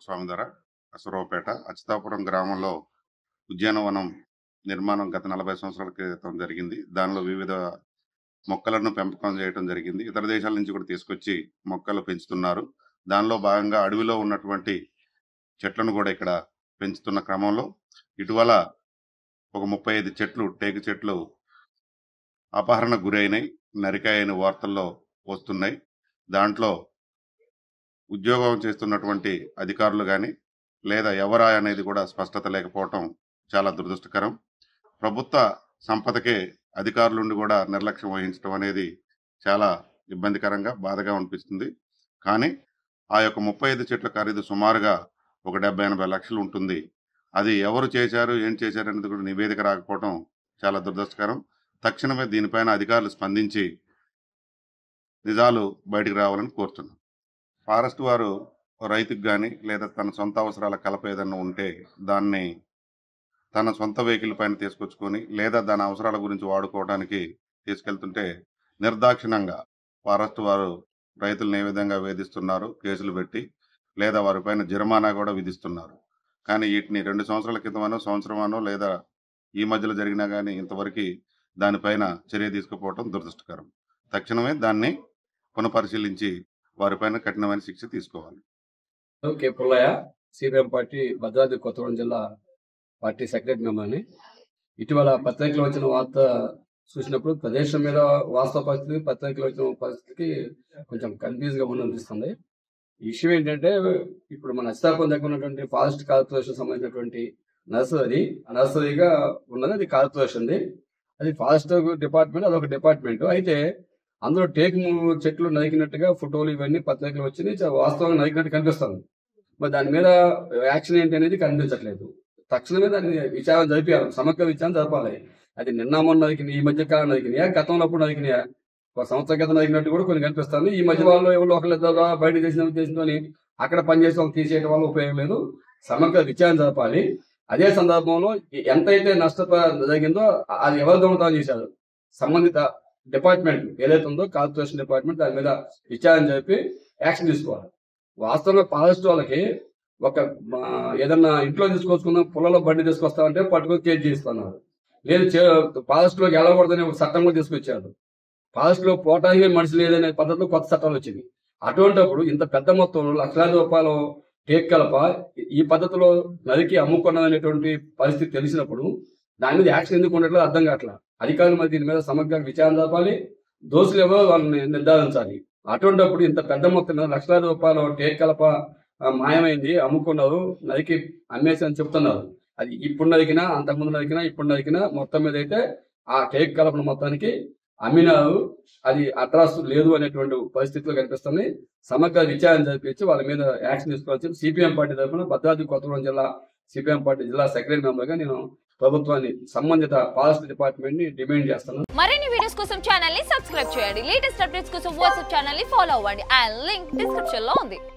వెంకటేశ్వర స్వామి ధర అసురావుపేట అచ్యుతాపురం గ్రామంలో ఉద్యానవనం నిర్మాణం గత 40 సంవత్సరాల క్రితం జరిగింది. దానిలో వివిధ మొక్కలను పెంపకం చేయడం జరిగింది. ఇతర దేశాల నుంచి కూడా తీసుకొచ్చి మొక్కలు పెంచుతున్నారు. దానిలో భాగంగా అడవిలో ఉన్నటువంటి చెట్లను కూడా ఇక్కడ పెంచుతున్న క్రమంలో ఇటీవల ఒక 35 చెట్లు టేకు చెట్లు అపహరణకు గురైనాయి, నరికాయని వార్తల్లో వస్తున్నాయి. దాంట్లో ఉద్యోగం చేస్తున్నటువంటి అధికారులు కానీ లేదా ఎవరా అనేది కూడా స్పష్టత లేకపోవటం చాలా దురదృష్టకరం. ప్రభుత్వ సంపదకే అధికారులుండి కూడా నిర్లక్ష్యం వహించడం అనేది చాలా ఇబ్బందికరంగా బాధగా అనిపిస్తుంది. కానీ ఆ యొక్క 35 చెట్ల ఖరీదు సుమారుగా ఒక 70-80 లక్షలు ఉంటుంది. అది ఎవరు చేశారు, ఏం చేశారు అనేది కూడా నివేదిక రాకపోవడం చాలా దురదృష్టకరం. తక్షణమే దీనిపైన అధికారులు స్పందించి నిజాలు బయటకు రావాలని కోరుతున్నాం. ఫారెస్ట్ వారు రైతుకు కానీ లేదా తన సొంత అవసరాల కలప ఏదన్నా ఉంటే దాన్ని తన సొంత వెహికల్ పైన తీసుకొచ్చుకొని లేదా దాని అవసరాల గురించి వాడుకోవడానికి తీసుకెళ్తుంటే నిర్దాక్షిణ్యంగా ఫారెస్ట్ వారు రైతులను ఏ విధంగా వేధిస్తున్నారు, కేసులు పెట్టి లేదా వారిపైన జరిమానా కూడా విధిస్తున్నారు. కానీ వీటిని 2 సంవత్సరాల క్రితమనో సంవత్సరమనో లేదా ఈ మధ్యలో జరిగినా కానీ ఇంతవరకు దానిపైన చర్య తీసుకుపోవడం దురదృష్టకరం. తక్షణమే దాన్ని పునఃపరిశీలించి వారిపైన కఠినమైన శిక్ష తీసుకోవాలి. Okay, Pullaiah, CPM party Bhadradri Kothagudem జిల్లా పార్టీ సెక్రటరీ మెంబర్ని. ఇటీవల పత్రికలో వచ్చిన వార్త చూసినప్పుడు ప్రదేశం మీద వాస్తవ పరిస్థితి, పత్రికలో వచ్చిన పరిస్థితికి కొంచెం కన్ఫ్యూజ్గా అనిపిస్తుంది. ఈ విషయం ఏంటంటే, ఇప్పుడు మన అచ్యుతాపురం దగ్గర ఉన్నటువంటి ఫారెస్ట్ కార్పొరేషన్ సంబంధించినటువంటి నర్సరీగా ఉన్నది. అది కార్పొరేషన్ది, అది ఫారెస్ట్ డిపార్ట్మెంట్, అదొక డిపార్ట్మెంట్. అయితే అందులో టేకు చెట్లు నరికినట్టుగా ఫోటోలు ఇవన్నీ పత్రికలు వచ్చినాయి, వాస్తవంగా నరికినట్టు కనిపిస్తుంది. మరి దాని మీద యాక్షన్ ఏంటి అనేది కనిపించట్లేదు. తక్షణమే దాన్ని విచారణ జరిపారు, సమగ్ర విచారణ జరపాలి. అది నిన్న మొన్న నరికినాయి, ఈ మధ్య కాలం నరికినాయా, గతంలో అప్పుడు నరికినాయా, ఒక సంవత్సరం క్రితం నరికినట్టు కూడా కొన్ని కనిపిస్తుంది. ఈ మధ్య వాళ్ళు ఎవరు ఒకరిద్దరు బయట చేసిన ఉద్దేశంతో అక్కడ పనిచేసే వాళ్ళు తీసేయడం వల్ల ఉపయోగం లేదు. సమగ్ర విచారణ జరపాలి. అదే సందర్భంలో ఎంతైతే నష్టం జరిగిందో అది ఎవరు దొంగతనం చేశారు, సంబంధిత డిపార్ట్మెంట్ ఏదైతే ఉందో కార్పొరేషన్ డిపార్ట్మెంట్ దాని మీద విచారణ జరిపి యాక్షన్ తీసుకోవాలి. వాస్తవంగా ఫారెస్ట్ వాళ్ళకి ఒక ఏదన్నా ఇంట్లో తీసుకొచ్చుకున్న పొలంలో బండి తీసుకొస్తామంటే పట్టుకొని కేసు చేస్తున్నారు. లేదు ఫారెస్ట్ లోకి వెళ్ళకూడదని ఒక చట్టం కూడా తీసుకొచ్చారు. ఫారెస్ట్ లో పోవటానికి మనిషి లేదనే పద్ధతిలో కొత్త చట్టాలు వచ్చింది. అటువంటిప్పుడు ఇంత పెద్ద మొత్తంలో లక్షలాది రూపాయలు టేక్ కలప ఈ పద్ధతిలో నరికి అమ్ముకున్నదనేటువంటి పరిస్థితి తెలిసినప్పుడు దాని మీద యాక్షన్ ఎందుకు ఉండట్లేదు అర్థం కావట్లా. అధికారులు మరి దీని మీద సమగ్ర విచారణ జరపాలి, దోషులు ఎవరో వాళ్ళని నిర్ధారించాలి. అటువంటిప్పుడు ఇంత పెద్ద మొత్తం మీద లక్షలాది రూపాయలు టేక్ కలప మాయమైంది, అమ్ముకున్నారు, నరికి అమ్మేసి అని చెప్తున్నారు. అది ఇప్పుడు నరికినా, అంతకుముందు నరికినా, ఇప్పుడు నరికినా మొత్తం మీద అయితే ఆ టేక్ కలపను మొత్తానికి అమ్మినారు, అది అడ్రస్ లేదు అనేటువంటి పరిస్థితిలో కనిపిస్తుంది. సమగ్ర విచారణ జరిపించి వాళ్ళ మీద యాక్షన్ తీసుకోవాల్సి సిపిఎం పార్టీ తరఫున భద్రాద్రి కొత్తగూడెం జిల్లా సిపిఎం పార్టీ జిల్లా సెక్రటరీ మెంబర్గా నేను ప్రభుత్వాన్ని, సంబంధిత ఫారెస్ట్ డిపార్ట్మెంట్ ని డిమాండ్ చేస్తున్నాను. మరిన్ని వీడియోస్ కోసం ఛానల్ ని సబ్స్క్రైబ్ చేయండి. లేటెస్ట్ అప్డేట్స్ కోసం వాట్సాప్ ఛానల్ ని ఫాలో అవ్వండి. ఆ లింక్ డిస్క్రిప్షన్ లో ఉంది.